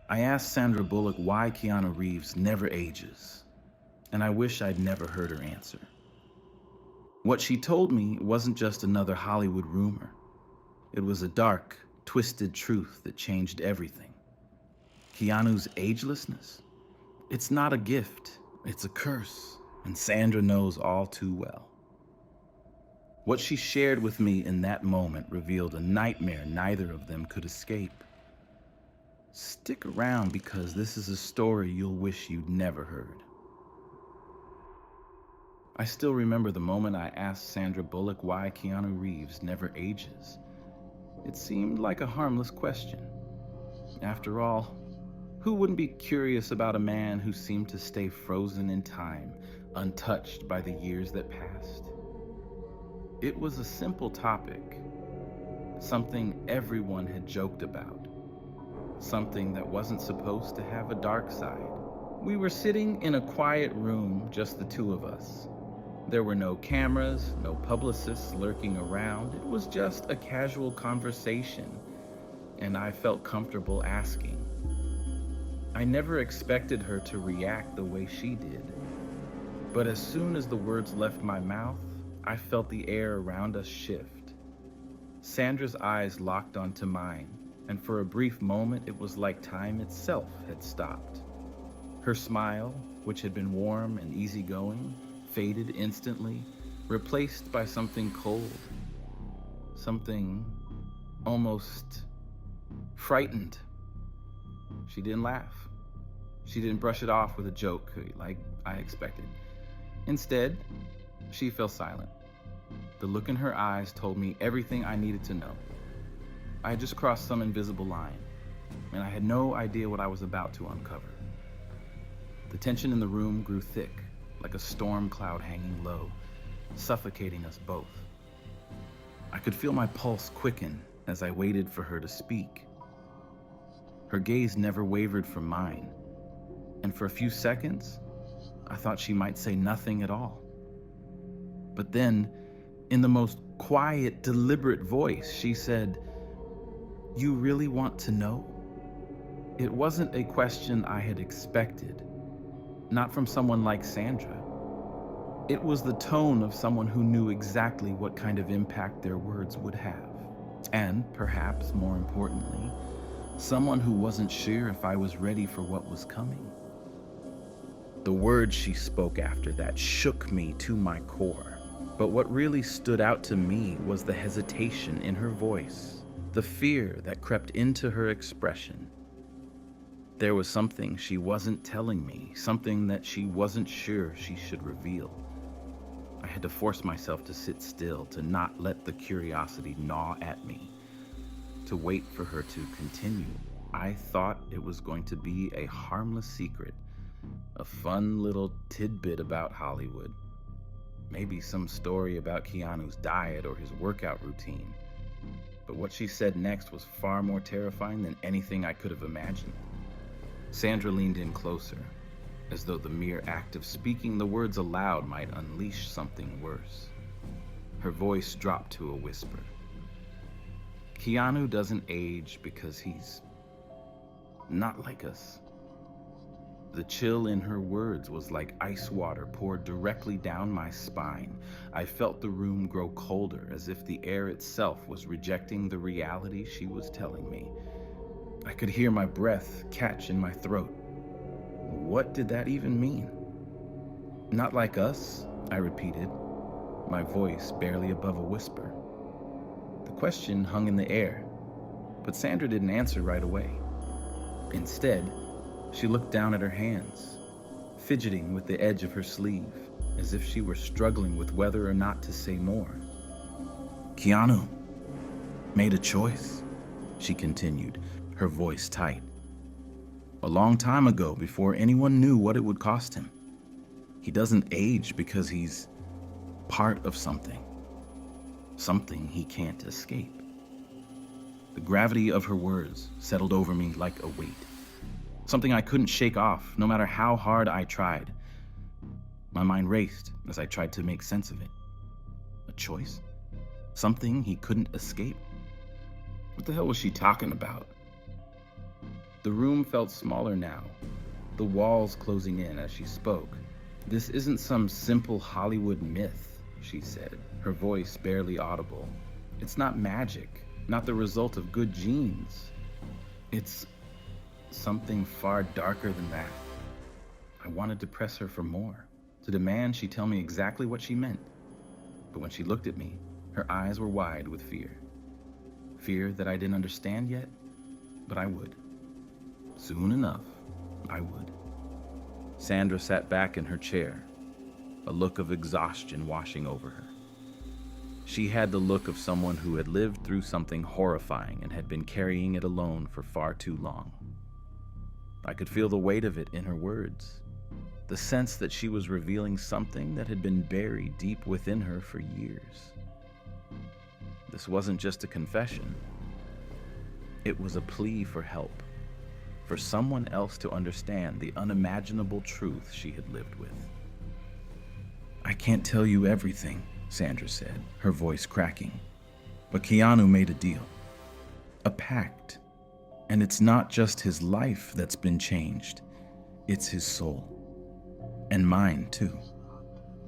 I asked Sandra Bullock why Keanu Reeves never ages, and I wish I'd never heard her answer. What she told me wasn't just another Hollywood rumor. It was a dark, twisted truth that changed everything. Keanu's agelessness? It's not a gift, it's a curse, and Sandra knows all too well. What she shared with me in that moment revealed a nightmare neither of them could escape. Stick around because this is a story you'll wish you'd never heard. I still remember the moment I asked Sandra Bullock why Keanu Reeves never ages. It seemed like a harmless question. After all, who wouldn't be curious about a man who seemed to stay frozen in time, untouched by the years that passed? It was a simple topic, something everyone had joked about, something that wasn't supposed to have a dark side. We were sitting in a quiet room, just the two of us. There were no cameras, no publicists lurking around. It was just a casual conversation, and I felt comfortable asking. I never expected her to react the way she did, but as soon as the words left my mouth, I felt the air around us shift. Sandra's eyes locked onto mine, and for a brief moment it was like time itself had stopped. Her smile, which had been warm and easygoing, faded instantly, replaced by something cold, something almost frightened. She didn't laugh. She didn't brush it off with a joke like I expected. Instead, she fell silent. The look in her eyes told me everything I needed to know. I had just crossed some invisible line, and I had no idea what I was about to uncover. The tension in the room grew thick, like a storm cloud hanging low, suffocating us both. I could feel my pulse quicken as I waited for her to speak. Her gaze never wavered from mine, and for a few seconds, I thought she might say nothing at all. But then, in the most quiet, deliberate voice, she said, "You really want to know?" It wasn't a question I had expected. Not from someone like Sandra. It was the tone of someone who knew exactly what kind of impact their words would have. And, perhaps more importantly, someone who wasn't sure if I was ready for what was coming. The words she spoke after that shook me to my core. But what really stood out to me was the hesitation in her voice, the fear that crept into her expression. There was something she wasn't telling me, something that she wasn't sure she should reveal. I had to force myself to sit still, to not let the curiosity gnaw at me, to wait for her to continue. I thought it was going to be a harmless secret, a fun little tidbit about Hollywood. Maybe some story about Keanu's diet or his workout routine. But what she said next was far more terrifying than anything I could have imagined. Sandra leaned in closer, as though the mere act of speaking the words aloud might unleash something worse. Her voice dropped to a whisper. Keanu doesn't age because he's not like us. The chill in her words was like ice water poured directly down my spine. I felt the room grow colder, as if the air itself was rejecting the reality she was telling me. I could hear my breath catch in my throat. What did that even mean? Not like us, I repeated, my voice barely above a whisper. The question hung in the air, but Sandra didn't answer right away. Instead, she looked down at her hands, fidgeting with the edge of her sleeve, as if she were struggling with whether or not to say more. Keanu made a choice, she continued, her voice tight. A long time ago, before anyone knew what it would cost him. He doesn't age because he's part of something he can't escape. The gravity of her words settled over me like a weight, something I couldn't shake off, no matter how hard I tried. My mind raced as I tried to make sense of it. A choice? Something he couldn't escape? What the hell was she talking about? The room felt smaller now, the walls closing in as she spoke. "This isn't some simple Hollywood myth," she said, her voice barely audible. "It's not magic, not the result of good genes. It's something far darker than that." I wanted to press her for more, to demand she tell me exactly what she meant. But when she looked at me, her eyes were wide with fear. Fear that I didn't understand yet, but I would. Soon enough, I would. Sandra sat back in her chair, a look of exhaustion washing over her. She had the look of someone who had lived through something horrifying and had been carrying it alone for far too long. I could feel the weight of it in her words, the sense that she was revealing something that had been buried deep within her for years. This wasn't just a confession. It was a plea for help, for someone else to understand the unimaginable truth she had lived with. "I can't tell you everything," Sandra said, her voice cracking. "But Keanu made a deal, a pact. And it's not just his life that's been changed, it's his soul. And mine, too."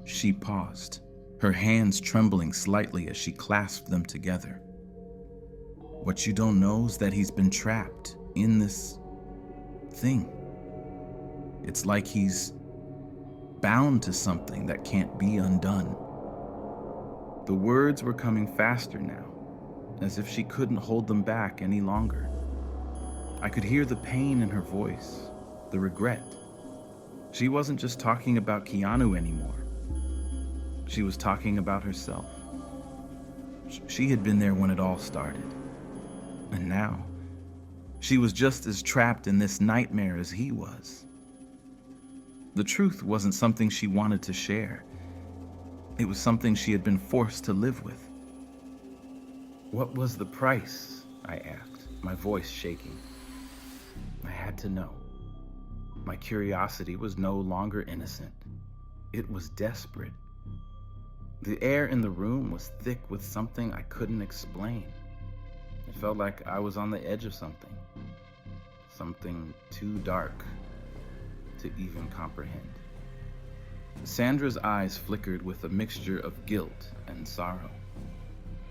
She paused, her hands trembling slightly as she clasped them together. "What you don't know is that he's been trapped in this thing. It's like he's bound to something that can't be undone." The words were coming faster now, as if she couldn't hold them back any longer. I could hear the pain in her voice, the regret. She wasn't just talking about Keanu anymore. She was talking about herself. She had been there when it all started. And now, she was just as trapped in this nightmare as he was. The truth wasn't something she wanted to share. It was something she had been forced to live with. "What was the price?" I asked, my voice shaking. I had to know. My curiosity was no longer innocent. It was desperate. The air in the room was thick with something I couldn't explain. It felt like I was on the edge of something too dark to even comprehend. Sandra's eyes flickered with a mixture of guilt and sorrow.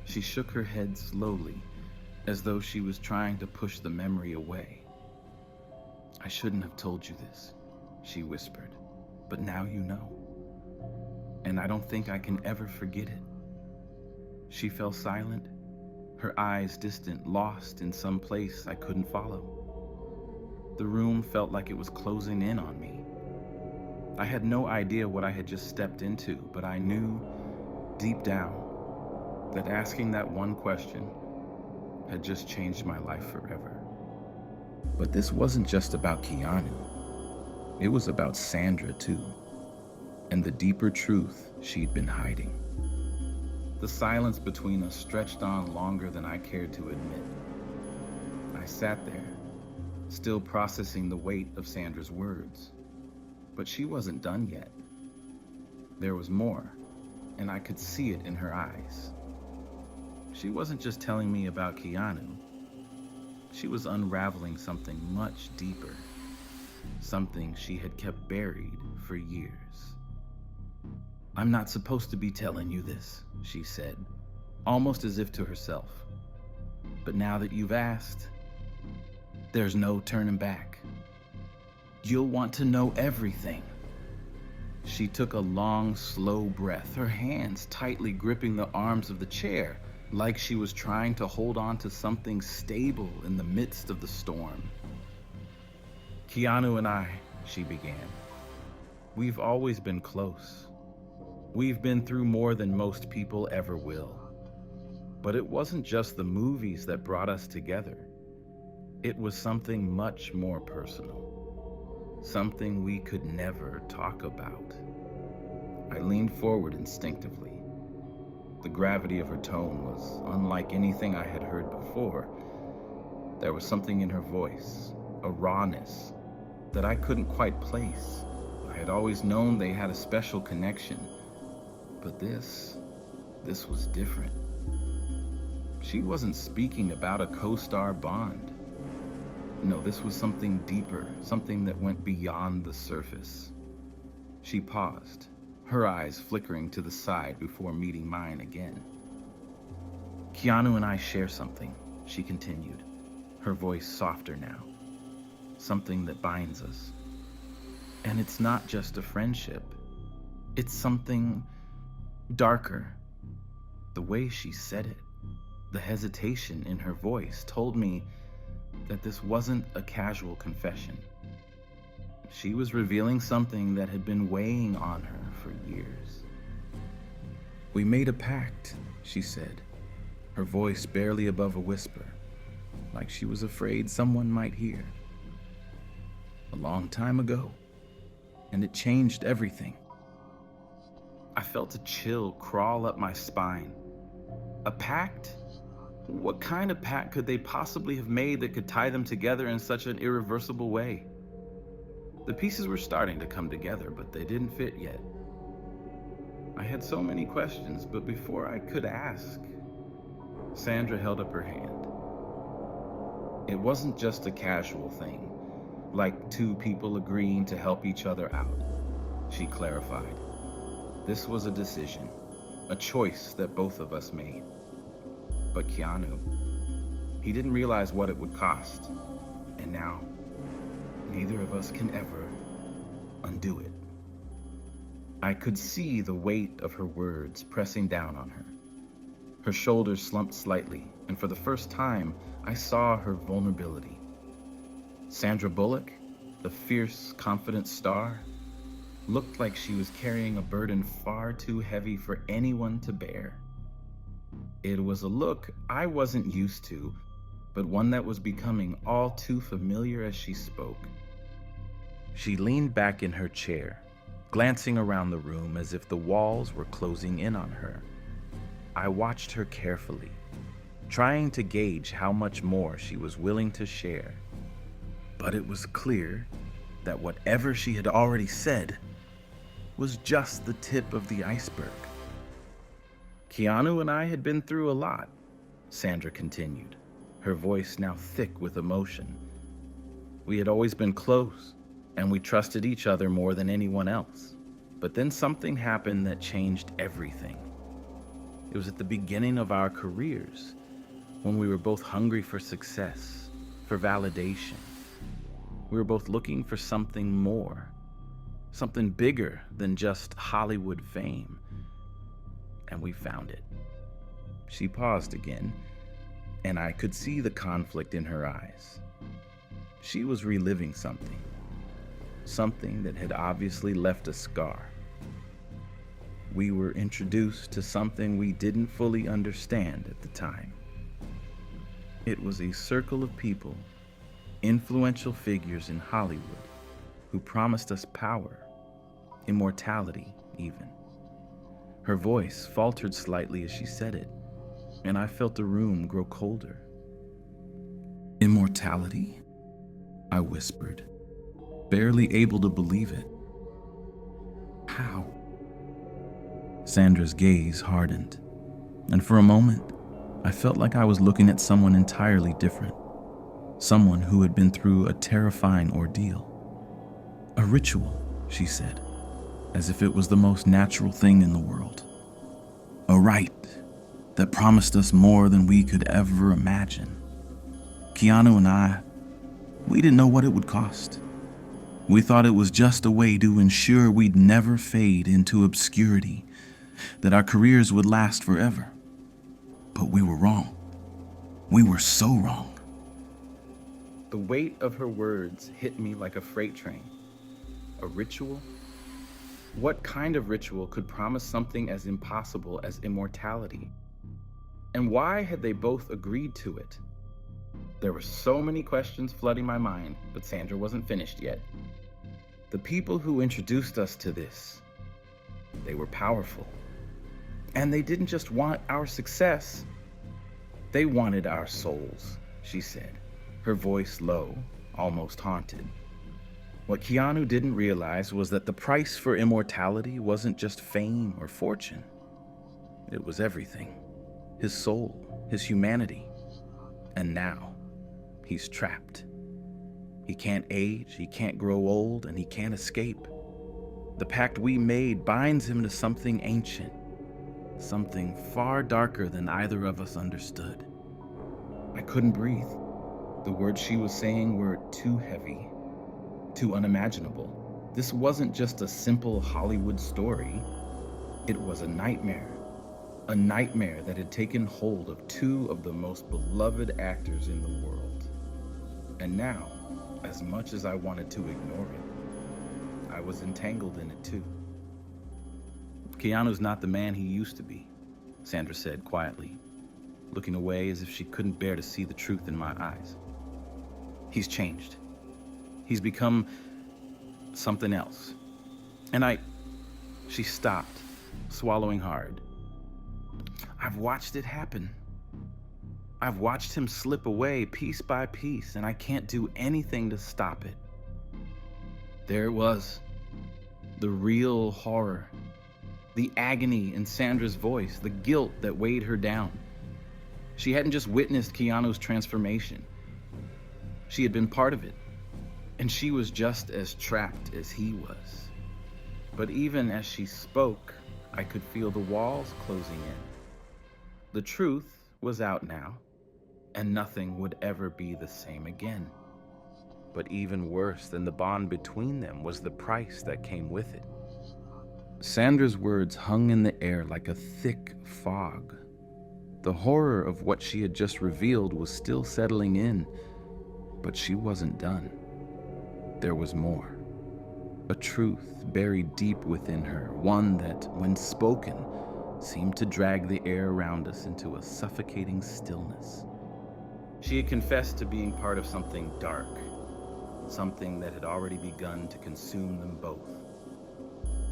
She shook her head slowly, as though she was trying to push the memory away. "I shouldn't have told you this," she whispered, "but now you know. And I don't think I can ever forget it." She fell silent, her eyes distant, lost in some place I couldn't follow. The room felt like it was closing in on me. I had no idea what I had just stepped into, but I knew, deep down, that asking that one question had just changed my life forever. But this wasn't just about Keanu. It was about Sandra, too, and the deeper truth she'd been hiding. The silence between us stretched on longer than I cared to admit. I sat there, still processing the weight of Sandra's words. But she wasn't done yet. There was more, and I could see it in her eyes. She wasn't just telling me about Keanu. She was unraveling something much deeper, something she had kept buried for years. "I'm not supposed to be telling you this," she said, almost as if to herself. "But now that you've asked, there's no turning back. You'll want to know everything." She took a long, slow breath, her hands tightly gripping the arms of the chair, like she was trying to hold on to something stable in the midst of the storm. "Keanu and I," she began, "we've always been close. We've been through more than most people ever will. But it wasn't just the movies that brought us together. It was something much more personal, something we could never talk about." I leaned forward instinctively. The gravity of her tone was unlike anything I had heard before. There was something in her voice, a rawness that I couldn't quite place. I had always known they had a special connection, but this was different. She wasn't speaking about a co-star bond. No, this was something deeper, something that went beyond the surface. She paused, her eyes flickering to the side before meeting mine again. Keanu and I share something, she continued, her voice softer now. Something that binds us. And it's not just a friendship. It's something darker. The way she said it, the hesitation in her voice told me that this wasn't a casual confession. She was revealing something that had been weighing on her for years. We made a pact, she said, her voice barely above a whisper, like she was afraid someone might hear. A long time ago, and it changed everything. I felt a chill crawl up my spine. A pact? What kind of pact could they possibly have made that could tie them together in such an irreversible way? The pieces were starting to come together, but they didn't fit yet. I had so many questions, but before I could ask, Sandra held up her hand. It wasn't just a casual thing, like two people agreeing to help each other out, she clarified. This was a decision, a choice that both of us made. But Keanu, he didn't realize what it would cost, and now neither of us can ever undo it. I could see the weight of her words pressing down on her. Her shoulders slumped slightly, and for the first time, I saw her vulnerability. Sandra Bullock, the fierce, confident star, looked like she was carrying a burden far too heavy for anyone to bear. It was a look I wasn't used to, but one that was becoming all too familiar as she spoke. She leaned back in her chair, glancing around the room as if the walls were closing in on her. I watched her carefully, trying to gauge how much more she was willing to share. But it was clear that whatever she had already said was just the tip of the iceberg. Keanu and I had been through a lot, Sandra continued, her voice now thick with emotion. We had always been close, and we trusted each other more than anyone else. But then something happened that changed everything. It was at the beginning of our careers, when we were both hungry for success, for validation. We were both looking for something more, something bigger than just Hollywood fame. And we found it. She paused again, and I could see the conflict in her eyes. She was reliving something that had obviously left a scar. We were introduced to something we didn't fully understand at the time. It was a circle of people, influential figures in Hollywood, who promised us power, immortality even. Her voice faltered slightly as she said it, and I felt the room grow colder. Immortality? I whispered, barely able to believe it. How? Sandra's gaze hardened, and for a moment, I felt like I was looking at someone entirely different. Someone who had been through a terrifying ordeal. A ritual, she said, as if it was the most natural thing in the world. A rite that promised us more than we could ever imagine. Keanu and I, we didn't know what it would cost. We thought it was just a way to ensure we'd never fade into obscurity, that our careers would last forever. But we were wrong. We were so wrong. The weight of her words hit me like a freight train. A ritual? What kind of ritual could promise something as impossible as immortality? And why had they both agreed to it? There were so many questions flooding my mind, but Sandra wasn't finished yet. The people who introduced us to this, they were powerful. And they didn't just want our success, they wanted our souls, she said, her voice low, almost haunted. What Keanu didn't realize was that the price for immortality wasn't just fame or fortune. It was everything. His soul, his humanity. And now, he's trapped. He can't age, he can't grow old, and he can't escape. The pact we made binds him to something ancient, something far darker than either of us understood. I couldn't breathe. The words she was saying were too heavy, too unimaginable. This wasn't just a simple Hollywood story. It was a nightmare that had taken hold of two of the most beloved actors in the world. And now, as much as I wanted to ignore it, I was entangled in it too. Keanu's not the man he used to be, Sandra said quietly, looking away as if she couldn't bear to see the truth in my eyes. He's changed. He's become something else. And she stopped, swallowing hard. I've watched it happen. I've watched him slip away piece by piece, and I can't do anything to stop it. There it was, the real horror, the agony in Sandra's voice, the guilt that weighed her down. She hadn't just witnessed Keanu's transformation. She had been part of it, and she was just as trapped as he was. But even as she spoke, I could feel the walls closing in. The truth was out now, and nothing would ever be the same again. But even worse than the bond between them was the price that came with it. Sandra's words hung in the air like a thick fog. The horror of what she had just revealed was still settling in, but she wasn't done. There was more. A truth buried deep within her, one that, when spoken, seemed to drag the air around us into a suffocating stillness. She had confessed to being part of something dark, something that had already begun to consume them both.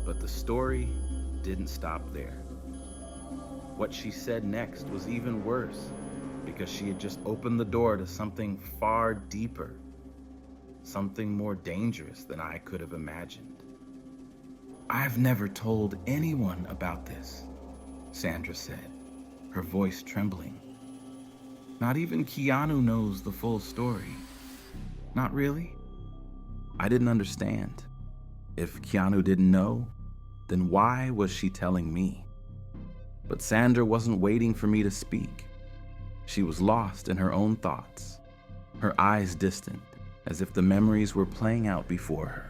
But the story didn't stop there. What she said next was even worse, because she had just opened the door to something far deeper, something more dangerous than I could have imagined. I've never told anyone about this, Sandra said, her voice trembling. Not even Keanu knows the full story. Not really. I didn't understand. If Keanu didn't know, then why was she telling me? But Sandra wasn't waiting for me to speak. She was lost in her own thoughts, her eyes distant, as if the memories were playing out before her.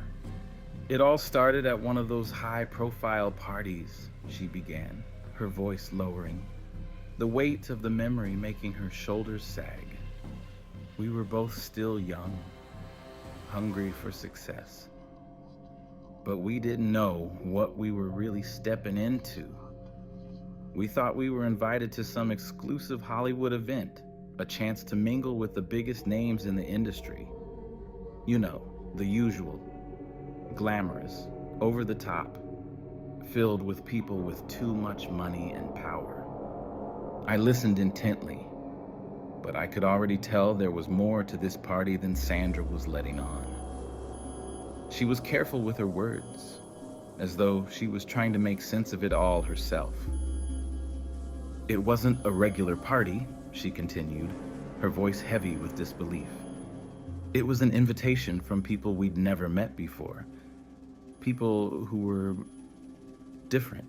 It all started at one of those high-profile parties, she began, her voice lowering, the weight of the memory making her shoulders sag. We were both still young, hungry for success. But we didn't know what we were really stepping into. We thought we were invited to some exclusive Hollywood event, a chance to mingle with the biggest names in the industry. You know, the usual. Glamorous, over the top, filled with people with too much money and power. I listened intently, but I could already tell there was more to this party than Sandra was letting on. She was careful with her words, as though she was trying to make sense of it all herself. It wasn't a regular party, she continued, her voice heavy with disbelief. It was an invitation from people we'd never met before. People who were different.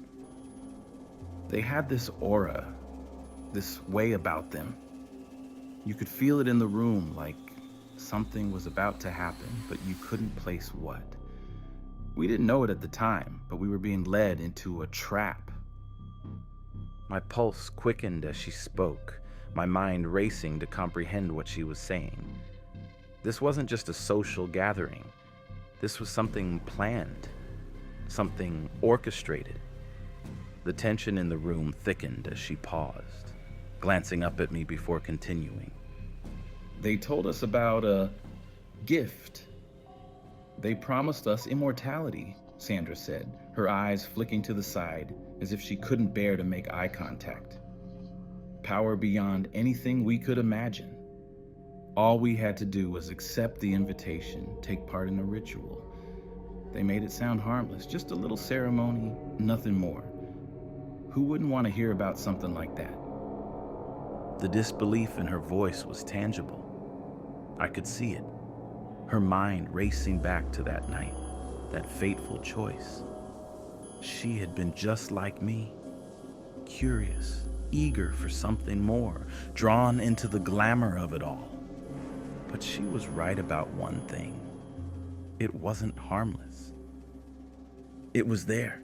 They had this aura, this way about them. You could feel it in the room, like something was about to happen, but you couldn't place what. We didn't know it at the time, but we were being led into a trap. My pulse quickened as she spoke, my mind racing to comprehend what she was saying. This wasn't just a social gathering. This was something planned, something orchestrated. The tension in the room thickened as she paused, glancing up at me before continuing. They told us about a gift. They promised us immortality, Sandra said, her eyes flicking to the side as if she couldn't bear to make eye contact. Power beyond anything we could imagine. All we had to do was accept the invitation, take part in a ritual. They made it sound harmless, just a little ceremony, nothing more. Who wouldn't want to hear about something like that? The disbelief in her voice was tangible. I could see it. her mind racing back to that night, that fateful choice. She had been just like me, curious, eager for something more, drawn into the glamour of it all. But she was right about one thing. It wasn't harmless. "It was there,"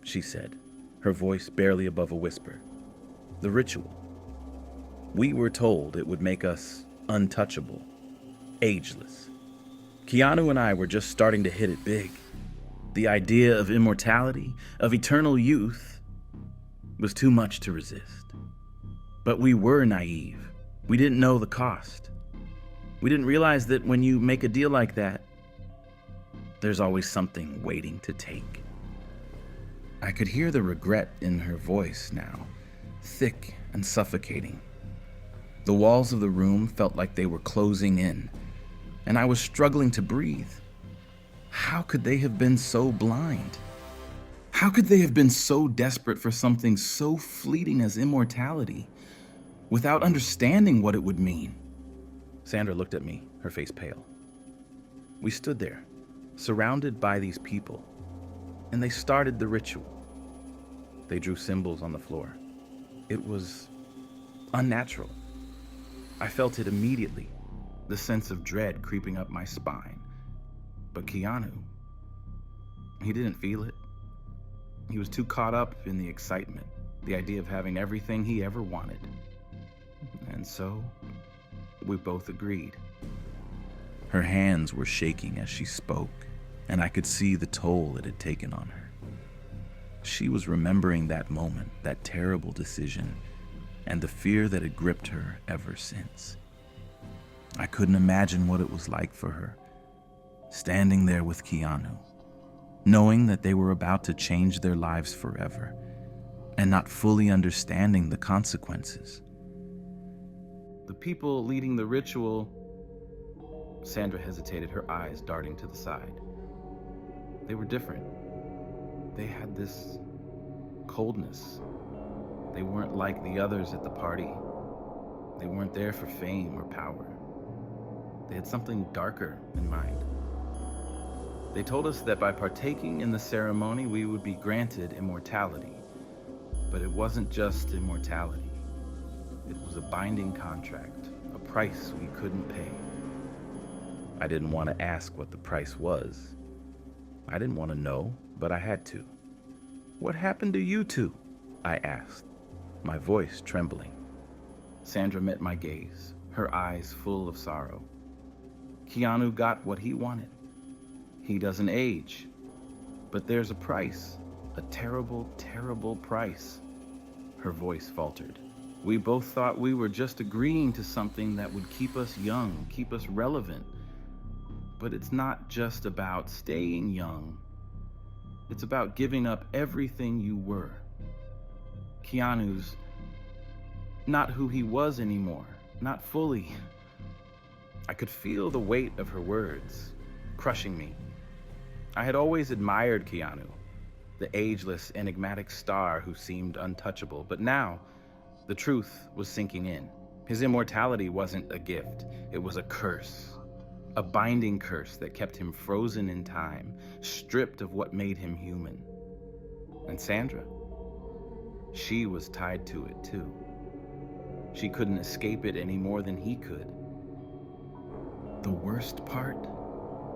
she said, her voice barely above a whisper. "The ritual. We were told it would make us untouchable, ageless. Keanu and I were just starting to hit it big. The idea of immortality, of eternal youth, was too much to resist. But we were naive. We didn't know the cost. We didn't realize that when you make a deal like that, there's always something waiting to take." I could hear the regret in her voice now, thick and suffocating. The walls of the room felt like they were closing in, and I was struggling to breathe. How could they have been so blind? How could they have been so desperate for something so fleeting as immortality, without understanding what it would mean? Sandra looked at me, her face pale. We stood there, surrounded by these people, and they started the ritual. They drew symbols on the floor. It was unnatural. I felt it immediately, the sense of dread creeping up my spine. But Keanu, he didn't feel it. He was too caught up in the excitement, the idea of having everything he ever wanted. And so, we both agreed. Her hands were shaking as she spoke, and I could see the toll it had taken on her. She was remembering that moment, that terrible decision, and the fear that had gripped her ever since. I couldn't imagine what it was like for her, standing there with Keanu, knowing that they were about to change their lives forever, and not fully understanding the consequences. The people leading the ritual, Sandra hesitated, her eyes darting to the side. They were different. They had this coldness. They weren't like the others at the party. They weren't there for fame or power. They had something darker in mind. They told us that by partaking in the ceremony, we would be granted immortality. But it wasn't just immortality. It was a binding contract, a price we couldn't pay. I didn't want to ask what the price was. I didn't want to know, but I had to. "What happened to you two?" I asked, my voice trembling. Sandra met my gaze, her eyes full of sorrow. "Keanu got what he wanted. He doesn't age, but there's a price, a terrible, terrible price." Her voice faltered. "We both thought we were just agreeing to something that would keep us young, keep us relevant. But it's not just about staying young. It's about giving up everything you were. Keanu's not who he was anymore, not fully." I could feel the weight of her words, crushing me. I had always admired Keanu, the ageless, enigmatic star who seemed untouchable, but now the truth was sinking in. His immortality wasn't a gift, it was a curse. A binding curse that kept him frozen in time, stripped of what made him human. And Sandra, she was tied to it too. She couldn't escape it any more than he could. "The worst part?"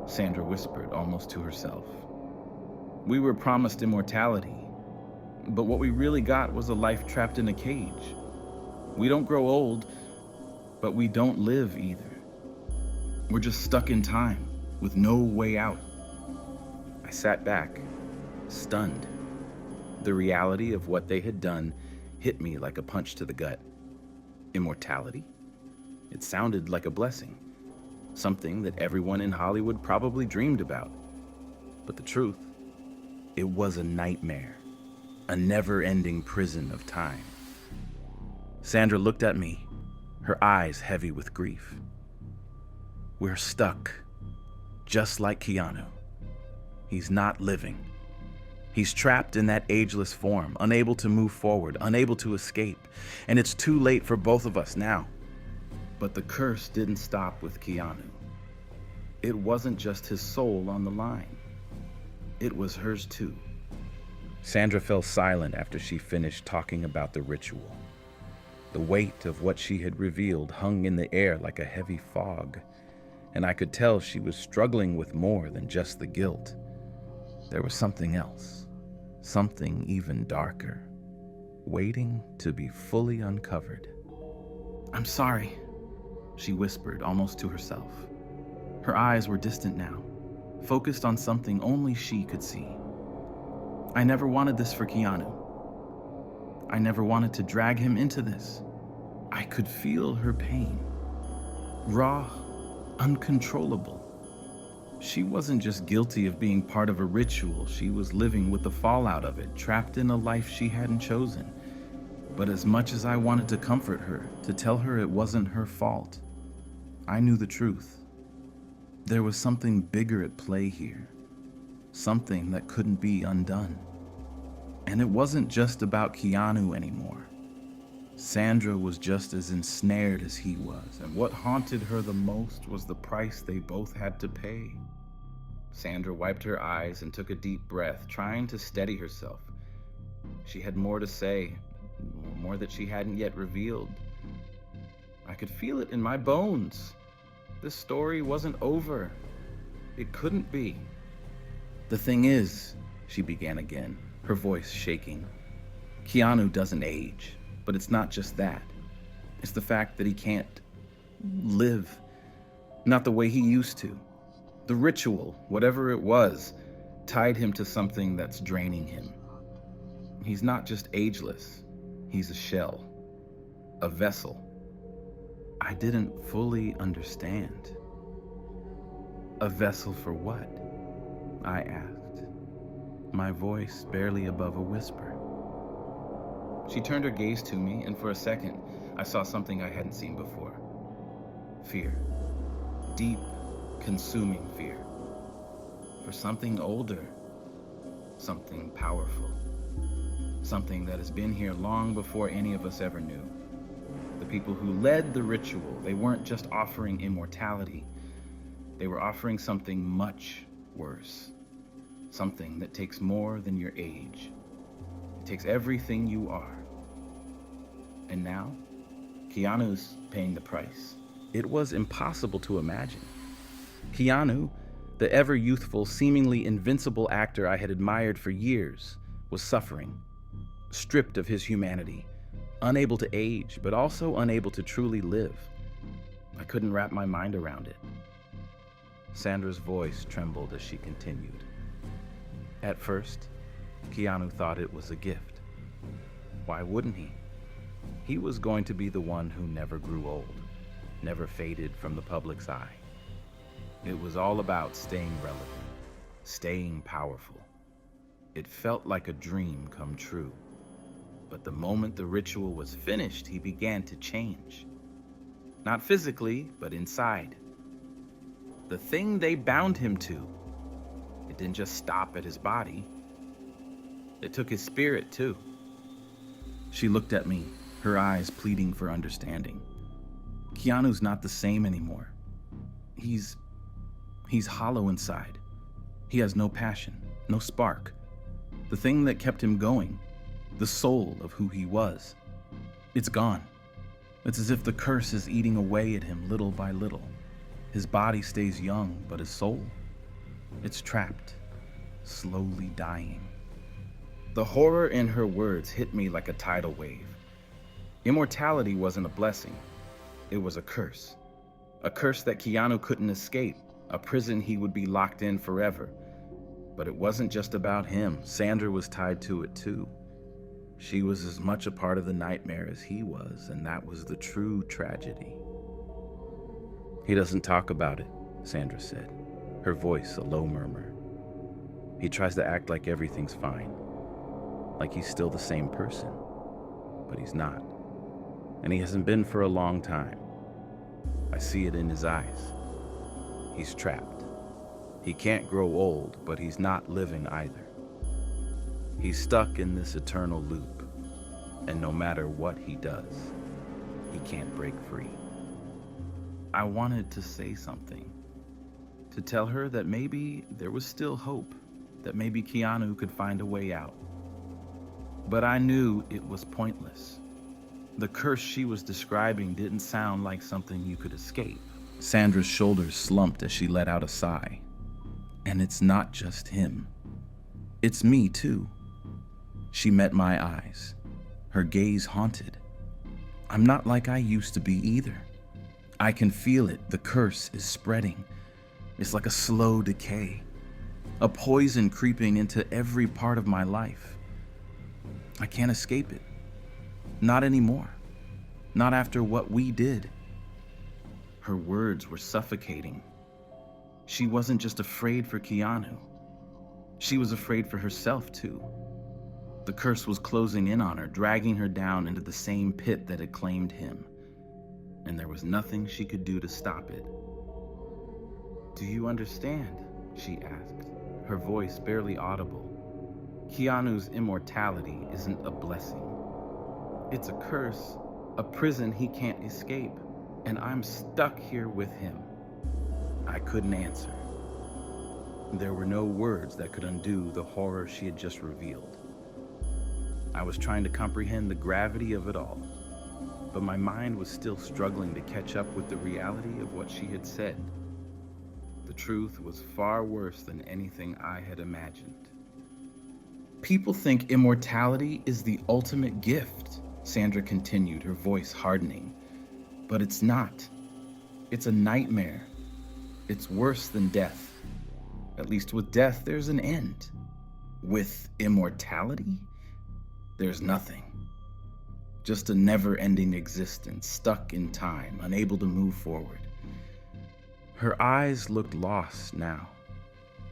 Sandra whispered, almost to herself. "We were promised immortality, but what we really got was a life trapped in a cage. We don't grow old, but we don't live either. We're just stuck in time, with no way out." I sat back, stunned. The reality of what they had done hit me like a punch to the gut. Immortality? It sounded like a blessing, something that everyone in Hollywood probably dreamed about. But the truth, it was a nightmare, a never-ending prison of time. Sandra looked at me, her eyes heavy with grief. "We're stuck, just like Keanu. He's not living. He's trapped in that ageless form, unable to move forward, unable to escape, and it's too late for both of us now." But the curse didn't stop with Keanu. It wasn't just his soul on the line. It was hers too. Sandra fell silent after she finished talking about the ritual. The weight of what she had revealed hung in the air like a heavy fog, and I could tell she was struggling with more than just the guilt. There was something else, something even darker, waiting to be fully uncovered. "I'm sorry," she whispered almost to herself. Her eyes were distant now, focused on something only she could see. "I never wanted this for Keanu. I never wanted to drag him into this." I could feel her pain, raw, uncontrollable. She wasn't just guilty of being part of a ritual, she was living with the fallout of it, trapped in a life she hadn't chosen. But as much as I wanted to comfort her, to tell her it wasn't her fault, I knew the truth. There was something bigger at play here, something that couldn't be undone. And it wasn't just about Keanu anymore. Sandra was just as ensnared as he was, and what haunted her the most was the price they both had to pay. Sandra wiped her eyes and took a deep breath, trying to steady herself. She had more to say, more that she hadn't yet revealed. I could feel it in my bones. This story wasn't over. It couldn't be. "The thing is," she began again, her voice shaking, "Keanu doesn't age. But it's not just that. It's the fact that he can't live, not the way he used to. The ritual, whatever it was, tied him to something that's draining him. He's not just ageless, he's a shell, a vessel." I didn't fully understand. "A vessel for what?" I asked, my voice barely above a whisper. She turned her gaze to me, and for a second, I saw something I hadn't seen before. Fear. Deep, consuming fear. For something older. Something powerful. Something that has been here long before any of us ever knew. The people who led the ritual, they weren't just offering immortality. They were offering something much worse. Something that takes more than your age. It takes everything you are. And now, Keanu's paying the price. It was impossible to imagine. Keanu, the ever-youthful, seemingly invincible actor I had admired for years, was suffering, stripped of his humanity, unable to age, but also unable to truly live. I couldn't wrap my mind around it. Sandra's voice trembled as she continued. At first, Keanu thought it was a gift. Why wouldn't he? He was going to be the one who never grew old, never faded from the public's eye. It was all about staying relevant, staying powerful. It felt like a dream come true. But the moment the ritual was finished, he began to change. Not physically, but inside. The thing they bound him to, it didn't just stop at his body. It took his spirit, too. She looked at me, her eyes pleading for understanding. Keanu's not the same anymore. He's hollow inside. He has no passion, no spark. The thing that kept him going, the soul of who he was, it's gone. It's as if the curse is eating away at him little by little. His body stays young, but his soul, it's trapped, slowly dying. The horror in her words hit me like a tidal wave. Immortality wasn't a blessing. It was a curse. A curse that Keanu couldn't escape, a prison he would be locked in forever. But it wasn't just about him. Sandra was tied to it too. She was as much a part of the nightmare as he was, and that was the true tragedy. He doesn't talk about it, Sandra said, her voice a low murmur. He tries to act like everything's fine, like he's still the same person, but he's not. And he hasn't been for a long time. I see it in his eyes. He's trapped. He can't grow old, but he's not living either. He's stuck in this eternal loop, and no matter what he does, he can't break free. I wanted to say something, to tell her that maybe there was still hope, that maybe Keanu could find a way out. But I knew it was pointless. The curse she was describing didn't sound like something you could escape. Sandra's shoulders slumped as she let out a sigh. And it's not just him. It's me, too. She met my eyes, her gaze haunted. I'm not like I used to be either. I can feel it. The curse is spreading. It's like a slow decay, a poison creeping into every part of my life. I can't escape it. Not anymore. Not after what we did. Her words were suffocating. She wasn't just afraid for Keanu. She was afraid for herself, too. The curse was closing in on her, dragging her down into the same pit that had claimed him. And there was nothing she could do to stop it. "Do you understand?" she asked, her voice barely audible. "Keanu's immortality isn't a blessing. It's a curse, a prison he can't escape, and I'm stuck here with him." I couldn't answer. There were no words that could undo the horror she had just revealed. I was trying to comprehend the gravity of it all, but my mind was still struggling to catch up with the reality of what she had said. The truth was far worse than anything I had imagined. "People think immortality is the ultimate gift," Sandra continued, her voice hardening. "But it's not. It's a nightmare. It's worse than death. At least with death, there's an end. With immortality, there's nothing. Just a never-ending existence, stuck in time, unable to move forward." Her eyes looked lost now,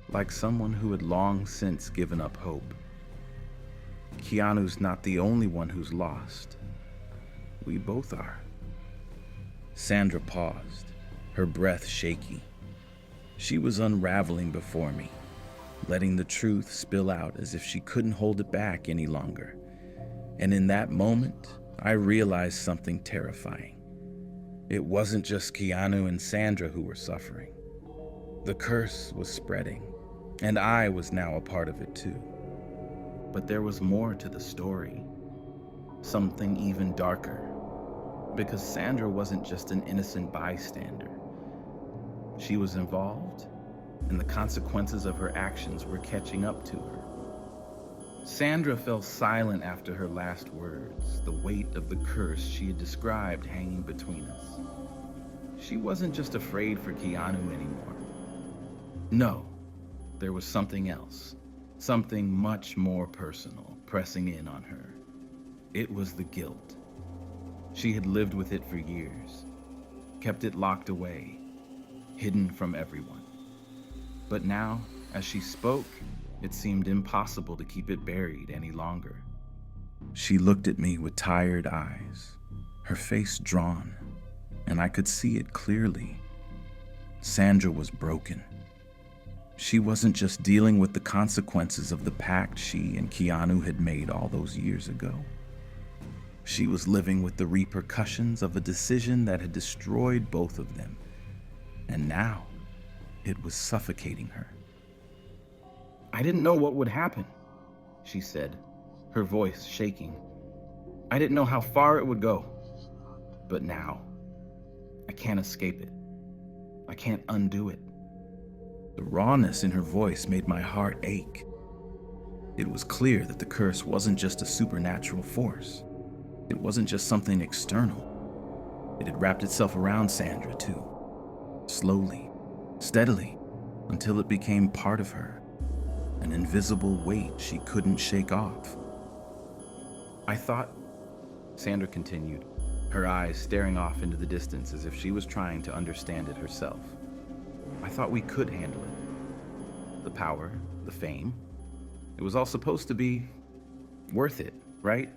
like someone who had long since given up hope. Keanu's not the only one who's lost. We both are. Sandra paused, her breath shaky. She was unraveling before me, letting the truth spill out as if she couldn't hold it back any longer. And in that moment, I realized something terrifying. It wasn't just Keanu and Sandra who were suffering. The curse was spreading, and I was now a part of it too. But there was more to the story, something even darker, because Sandra wasn't just an innocent bystander. She was involved, and the consequences of her actions were catching up to her. Sandra fell silent after her last words, the weight of the curse she had described hanging between us. She wasn't just afraid for Keanu anymore. No, there was something else, something much more personal, pressing in on her. It was the guilt. She had lived with it for years, kept it locked away, hidden from everyone. But now, as she spoke, it seemed impossible to keep it buried any longer. She looked at me with tired eyes, her face drawn, and I could see it clearly. Sandra was broken. She wasn't just dealing with the consequences of the pact she and Keanu had made all those years ago. She was living with the repercussions of a decision that had destroyed both of them. And now, it was suffocating her. "I didn't know what would happen," she said, her voice shaking. "I didn't know how far it would go. But now, I can't escape it. I can't undo it." The rawness in her voice made my heart ache. It was clear that the curse wasn't just a supernatural force. It wasn't just something external. It had wrapped itself around Sandra, too. Slowly, steadily, until it became part of her, an invisible weight she couldn't shake off. "I thought," Sandra continued, her eyes staring off into the distance as if she was trying to understand it herself. "I thought we could handle it. The power, the fame. It was all supposed to be worth it, right?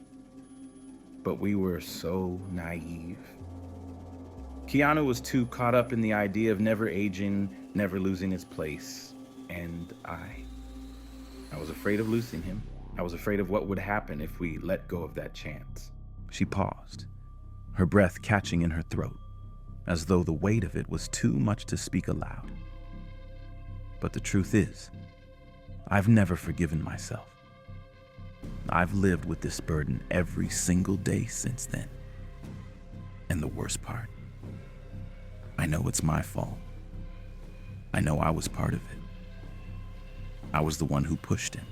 But we were so naive. Keanu was too caught up in the idea of never aging, never losing his place, and I was afraid of losing him. I was afraid of what would happen if we let go of that chance." She paused, her breath catching in her throat, as though the weight of it was too much to speak aloud. But the truth is, I've never forgiven myself. I've lived with this burden every single day since then. And the worst part, I know it's my fault. I know I was part of it. I was the one who pushed him.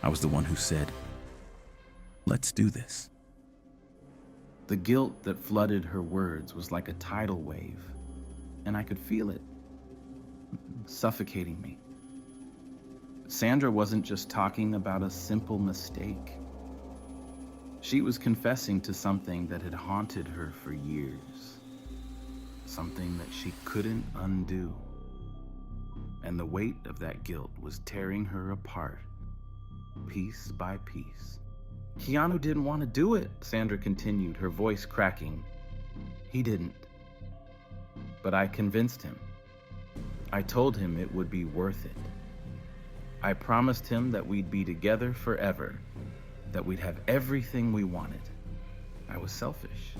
I was the one who said, "Let's do this." The guilt that flooded her words was like a tidal wave, and I could feel it, suffocating me. Sandra wasn't just talking about a simple mistake. She was confessing to something that had haunted her for years, something that she couldn't undo. And the weight of that guilt was tearing her apart, piece by piece. "Keanu didn't want to do it," Sandra continued, her voice cracking. "He didn't. But I convinced him. I told him it would be worth it. I promised him that we'd be together forever, that we'd have everything we wanted. I was selfish.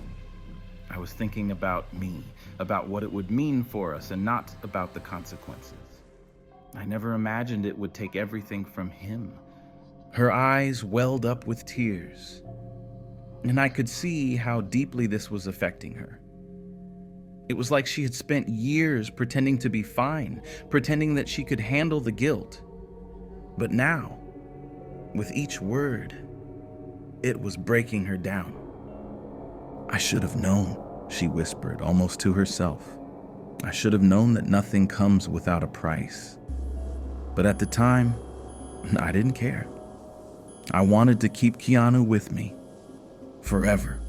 I was thinking about me, about what it would mean for us, and not about the consequences. I never imagined it would take everything from him." Her eyes welled up with tears, and I could see how deeply this was affecting her. It was like she had spent years pretending to be fine, pretending that she could handle the guilt. But now, with each word, it was breaking her down. "I should have known," she whispered, almost to herself. "I should have known that nothing comes without a price. But at the time, I didn't care. I wanted to keep Keanu with me, forever.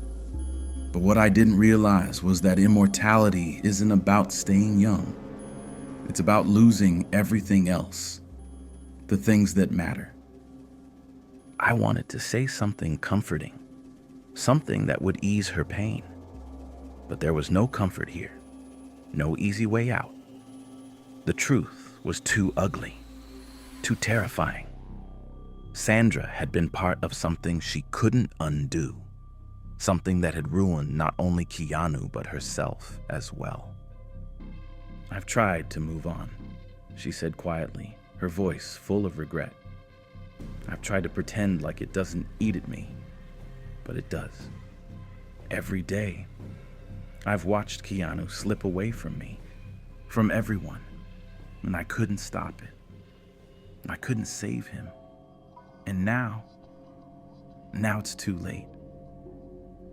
But what I didn't realize was that immortality isn't about staying young. It's about losing everything else, the things that matter." I wanted to say something comforting, something that would ease her pain. But there was no comfort here, no easy way out. The truth was too ugly, too terrifying. Sandra had been part of something she couldn't undo, something that had ruined not only Keanu but herself as well. "I've tried to move on," she said quietly, her voice full of regret. "I've tried to pretend like it doesn't eat at me, but it does. Every day, I've watched Keanu slip away from me, from everyone, and I couldn't stop it. I couldn't save him. And now it's too late.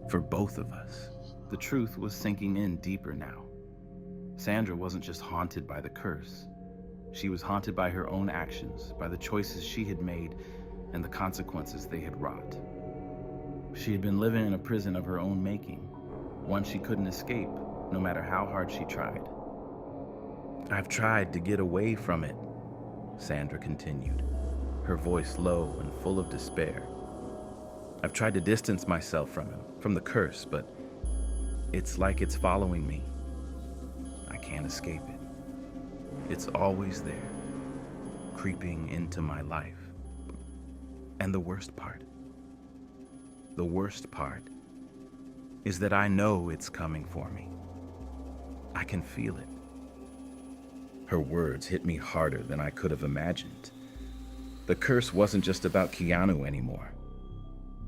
For both of us." The truth was sinking in deeper now. Sandra wasn't just haunted by the curse. She was haunted by her own actions, by the choices she had made, and the consequences they had wrought. She had been living in a prison of her own making, one she couldn't escape, no matter how hard she tried. "I've tried to get away from it," Sandra continued, her voice low and full of despair. "I've tried to distance myself from him, from the curse, but it's like it's following me. I can't escape it. It's always there, creeping into my life. And the worst part is that I know it's coming for me. I can feel it." Her words hit me harder than I could have imagined. The curse wasn't just about Keanu anymore.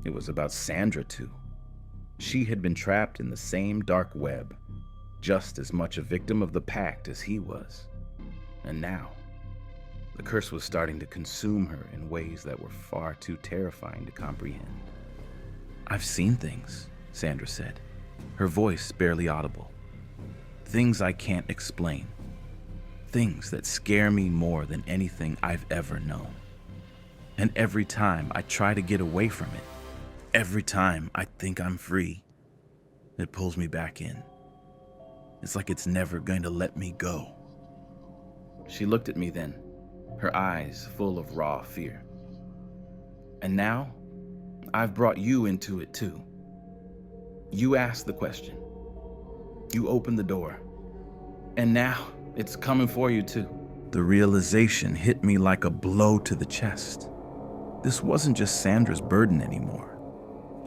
It was about Sandra too. She had been trapped in the same dark web, just as much a victim of the pact as he was. And now, the curse was starting to consume her in ways that were far too terrifying to comprehend. "I've seen things," Sandra said, her voice barely audible. "Things I can't explain. Things that scare me more than anything I've ever known. And every time I try to get away from it, every time I think I'm free, it pulls me back in. It's like it's never going to let me go." She looked at me then, her eyes full of raw fear. "And now, I've brought you into it too. You asked the question. You opened the door. And now, it's coming for you too." The realization hit me like a blow to the chest. This wasn't just Sandra's burden anymore.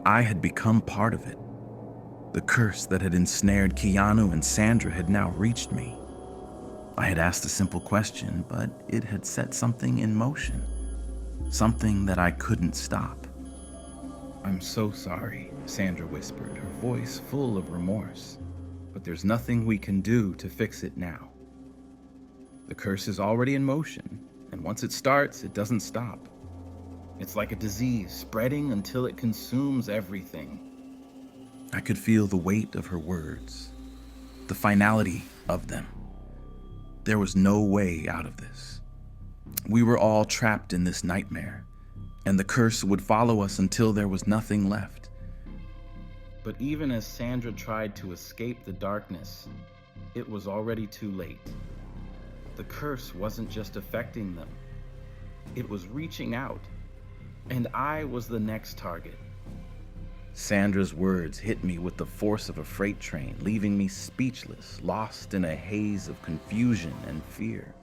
I had become part of it. The curse that had ensnared Keanu and Sandra had now reached me. I had asked a simple question, but it had set something in motion. Something that I couldn't stop. "I'm so sorry," Sandra whispered, her voice full of remorse. "But there's nothing we can do to fix it now. The curse is already in motion, and once it starts, it doesn't stop. It's like a disease, spreading until it consumes everything." I could feel the weight of her words, the finality of them. There was no way out of this. We were all trapped in this nightmare, and the curse would follow us until there was nothing left. But even as Sandra tried to escape the darkness, it was already too late. The curse wasn't just affecting them. It was reaching out, and I was the next target. Sandra's words hit me with the force of a freight train, leaving me speechless, lost in a haze of confusion and fear.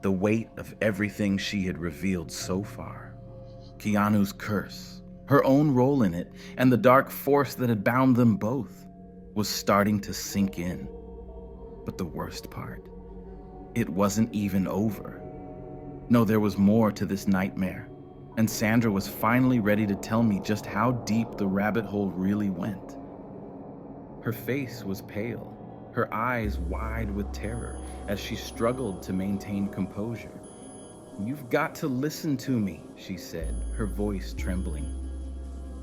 The weight of everything she had revealed so far. Keanu's curse, her own role in it, and the dark force that had bound them both was starting to sink in. But the worst part, it wasn't even over. No, there was more to this nightmare, and Sandra was finally ready to tell me just how deep the rabbit hole really went. Her face was pale, her eyes wide with terror as she struggled to maintain composure. "You've got to listen to me," she said, her voice trembling.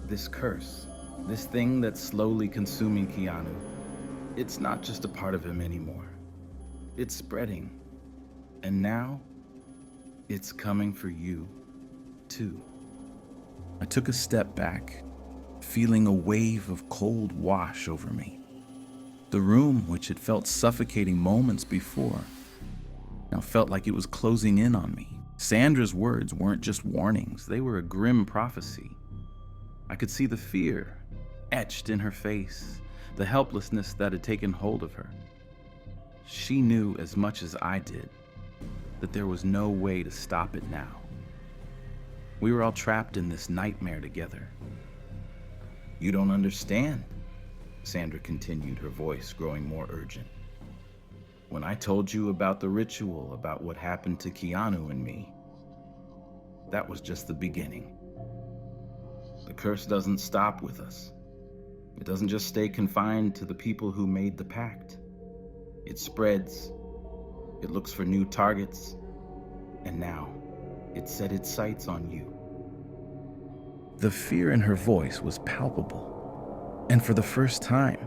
"This curse, this thing that's slowly consuming Keanu, it's not just a part of him anymore. It's spreading. And now, it's coming for you, too." I took a step back, feeling a wave of cold wash over me. The room, which had felt suffocating moments before, now felt like it was closing in on me. Sandra's words weren't just warnings, they were a grim prophecy. I could see the fear etched in her face, the helplessness that had taken hold of her. She knew as much as I did that there was no way to stop it now. We were all trapped in this nightmare together. "You don't understand," Sandra continued, her voice growing more urgent. "When I told you about the ritual, about what happened to Keanu and me, that was just the beginning. The curse doesn't stop with us. It doesn't just stay confined to the people who made the pact. It spreads. It looks for new targets. And now, it set its sights on you." The fear in her voice was palpable. And for the first time,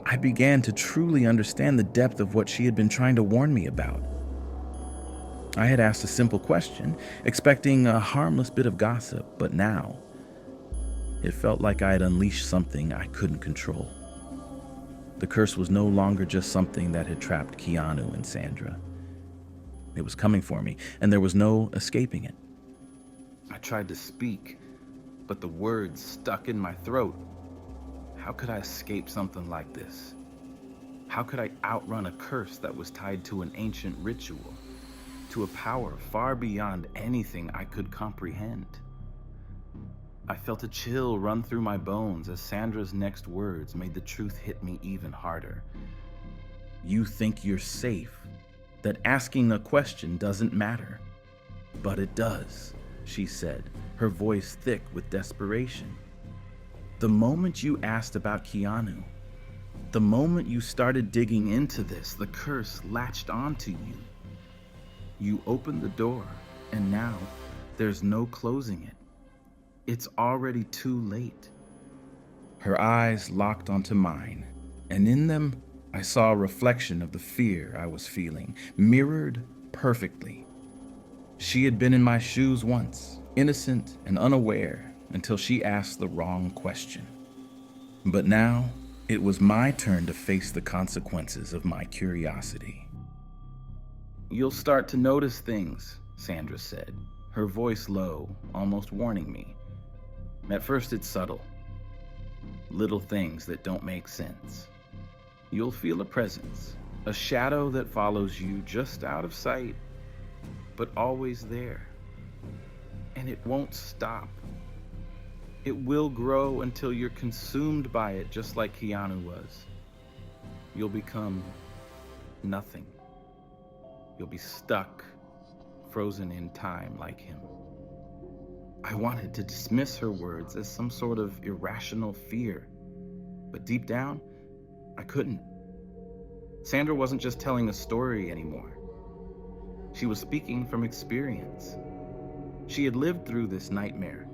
I began to truly understand the depth of what she had been trying to warn me about. I had asked a simple question, expecting a harmless bit of gossip, but now, it felt like I had unleashed something I couldn't control. The curse was no longer just something that had trapped Keanu and Sandra. It was coming for me, and there was no escaping it. I tried to speak, but the words stuck in my throat. How could I escape something like this? How could I outrun a curse that was tied to an ancient ritual, to a power far beyond anything I could comprehend? I felt a chill run through my bones as Sandra's next words made the truth hit me even harder. "You think you're safe, that asking a question doesn't matter. But it does," she said, her voice thick with desperation. "The moment you asked about Keanu, the moment you started digging into this, the curse latched onto you. You opened the door, and now there's no closing it. It's already too late." Her eyes locked onto mine, and in them, I saw a reflection of the fear I was feeling, mirrored perfectly. She had been in my shoes once, innocent and unaware, until she asked the wrong question. But now, it was my turn to face the consequences of my curiosity. "You'll start to notice things," Sandra said, her voice low, almost warning me. "At first it's subtle. Little things that don't make sense. You'll feel a presence, a shadow that follows you just out of sight, but always there. And it won't stop. It will grow until you're consumed by it, just like Keanu was. You'll become nothing." You'll be stuck, frozen in time like him. I wanted to dismiss her words as some sort of irrational fear, but deep down, I couldn't. Sandra wasn't just telling a story anymore. She was speaking from experience. She had lived through this nightmare,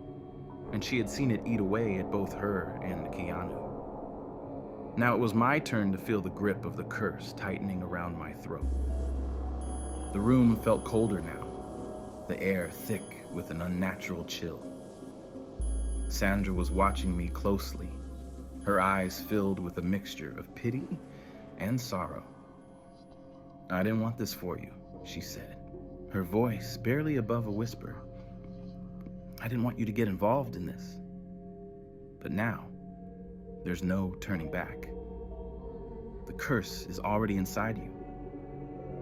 and she had seen it eat away at both her and Keanu. Now it was my turn to feel the grip of the curse tightening around my throat. The room felt colder now, the air thick with an unnatural chill. Sandra was watching me closely, her eyes filled with a mixture of pity and sorrow. "I didn't want this for you," she said, her voice barely above a whisper. "I didn't want you to get involved in this. But now, there's no turning back. The curse is already inside you.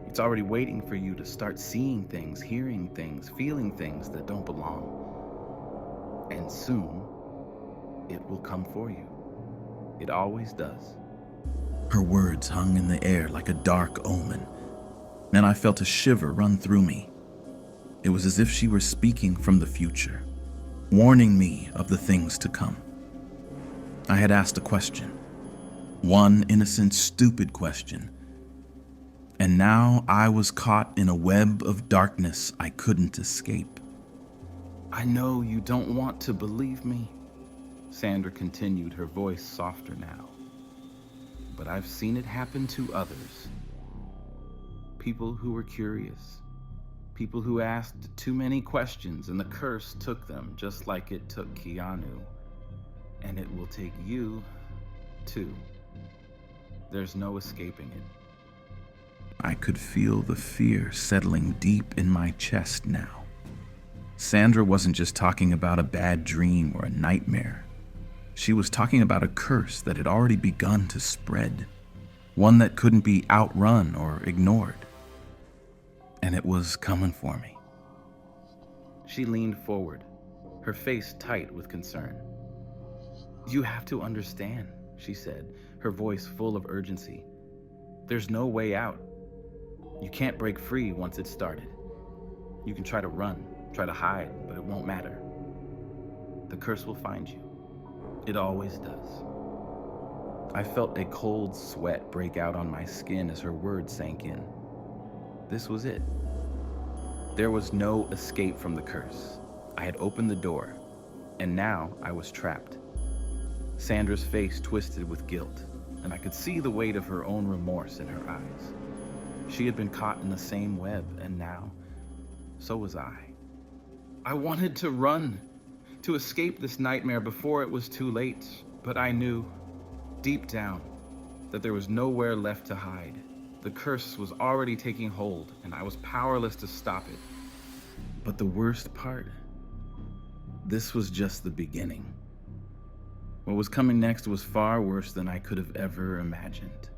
It's already waiting for you to start seeing things, hearing things, feeling things that don't belong. And soon, it will come for you. It always does." Her words hung in the air like a dark omen, and I felt a shiver run through me. It was as if she were speaking from the future, warning me of the things to come. I had asked a question, one innocent, stupid question, and now I was caught in a web of darkness I couldn't escape. "I know you don't want to believe me," Sandra continued, her voice softer now. "But I've seen it happen to others. People who were curious. People who asked too many questions and the curse took them just like it took Keanu. And it will take you, too. There's no escaping it." I could feel the fear settling deep in my chest now. Sandra wasn't just talking about a bad dream or a nightmare. She was talking about a curse that had already begun to spread, one that couldn't be outrun or ignored. And it was coming for me. She leaned forward, her face tight with concern. "You have to understand," she said, her voice full of urgency. "There's no way out. You can't break free once it's started. You can try to run, try to hide, but it won't matter. The curse will find you. It always does." I felt a cold sweat break out on my skin as her words sank in. This was it. There was no escape from the curse. I had opened the door, and now I was trapped. Sandra's face twisted with guilt, and I could see the weight of her own remorse in her eyes. She had been caught in the same web, and now, so was I. I wanted to run, to escape this nightmare before it was too late, but I knew, deep down, that there was nowhere left to hide. The curse was already taking hold, and I was powerless to stop it. But the worst part, this was just the beginning. What was coming next was far worse than I could have ever imagined.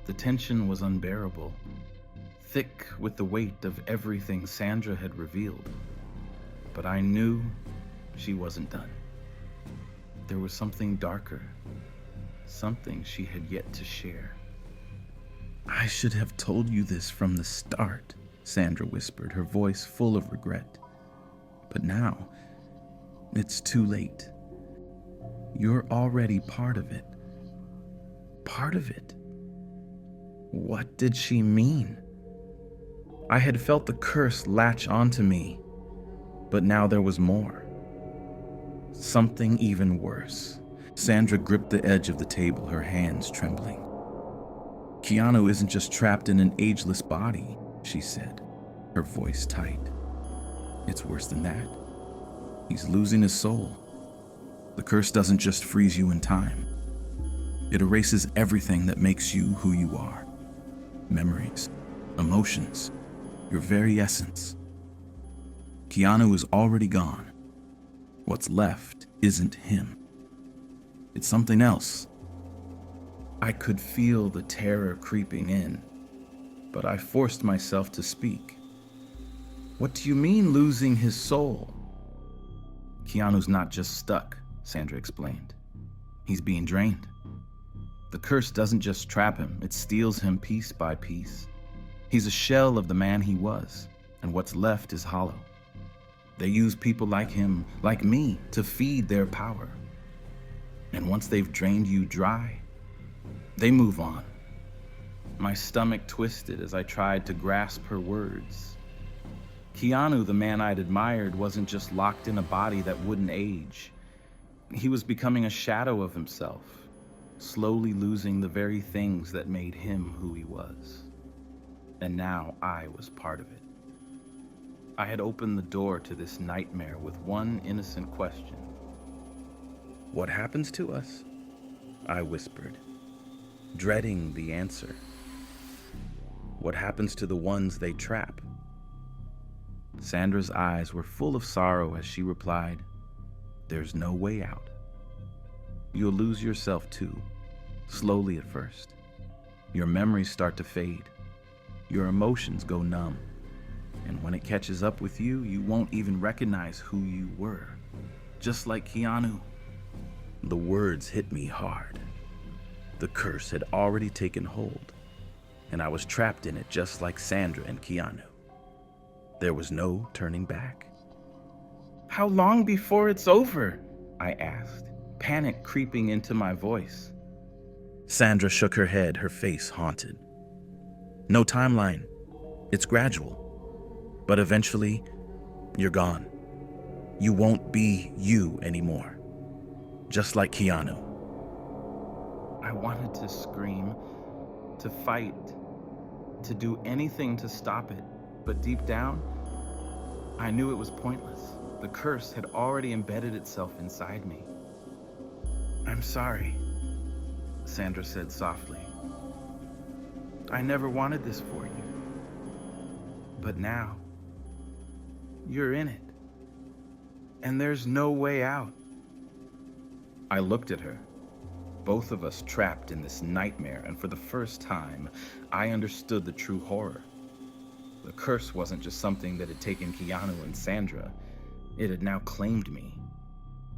The tension was unbearable, thick with the weight of everything Sandra had revealed. But I knew she wasn't done. There was something darker, something she had yet to share. "I should have told you this from the start," Sandra whispered, her voice full of regret. "But now, it's too late. You're already part of it. Part of it." What did she mean? I had felt the curse latch onto me, but now there was more. Something even worse. Sandra gripped the edge of the table, her hands trembling. "Keanu isn't just trapped in an ageless body," she said, her voice tight. "It's worse than that. He's losing his soul. The curse doesn't just freeze you in time. It erases everything that makes you who you are. Memories, emotions, your very essence. Keanu is already gone. What's left isn't him. It's something else." I could feel the terror creeping in, but I forced myself to speak. "What do you mean, losing his soul?" "Keanu's not just stuck," Sandra explained. "He's being drained. The curse doesn't just trap him, it steals him piece by piece. He's a shell of the man he was, and what's left is hollow. They use people like him, like me, to feed their power. And once they've drained you dry, they move on. My stomach twisted as I tried to grasp her words. Keanu, the man I'd admired, wasn't just locked in a body that wouldn't age. He was becoming a shadow of himself, slowly losing the very things that made him who he was. And now I was part of it. I had opened the door to this nightmare with one innocent question. "What happens to us?" I whispered, dreading the answer. "What happens to the ones they trap?" Sandra's eyes were full of sorrow as she replied, "There's no way out. You'll lose yourself too, slowly at first. Your memories start to fade. Your emotions go numb. And when it catches up with you, you won't even recognize who you were. Just like Keanu." The words hit me hard. The curse had already taken hold, and I was trapped in it just like Sandra and Keanu. There was no turning back. "How long before it's over?" I asked, panic creeping into my voice. Sandra shook her head, her face haunted. "No timeline. It's gradual. But eventually, you're gone. You won't be you anymore. Just like Keanu." I wanted to scream, to fight, to do anything to stop it. But deep down, I knew it was pointless. The curse had already embedded itself inside me. "I'm sorry," Sandra said softly. "I never wanted this for you. But now, you're in it. And there's no way out." I looked at her, both of us trapped in this nightmare, and for the first time, I understood the true horror. The curse wasn't just something that had taken Keanu and Sandra. It had now claimed me.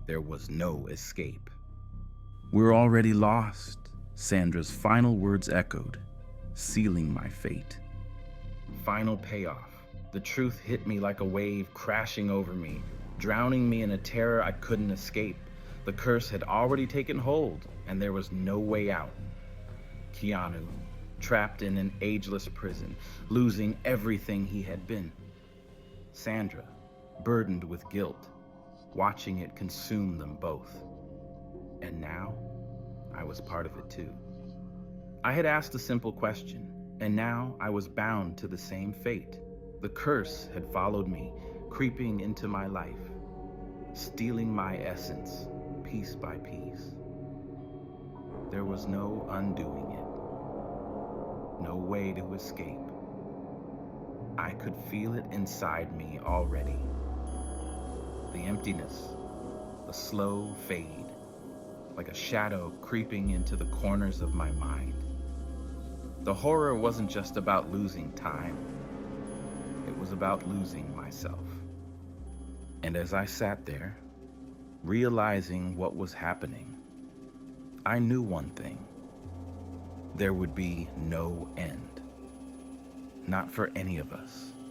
There was no escape. "We're already lost," Sandra's final words echoed, sealing my fate. Final payoff. The truth hit me like a wave crashing over me, drowning me in a terror I couldn't escape. The curse had already taken hold, and there was no way out. Keanu, trapped in an ageless prison, losing everything he had been. Sandra, burdened with guilt, watching it consume them both. And now, I was part of it too. I had asked a simple question, and now I was bound to the same fate. The curse had followed me, creeping into my life, stealing my essence, piece by piece. There was no undoing it, no way to escape. I could feel it inside me already. The emptiness, the slow fade, like a shadow creeping into the corners of my mind. The horror wasn't just about losing time. It was about losing myself. And as I sat there, realizing what was happening, I knew one thing. There would be no end. Not for any of us.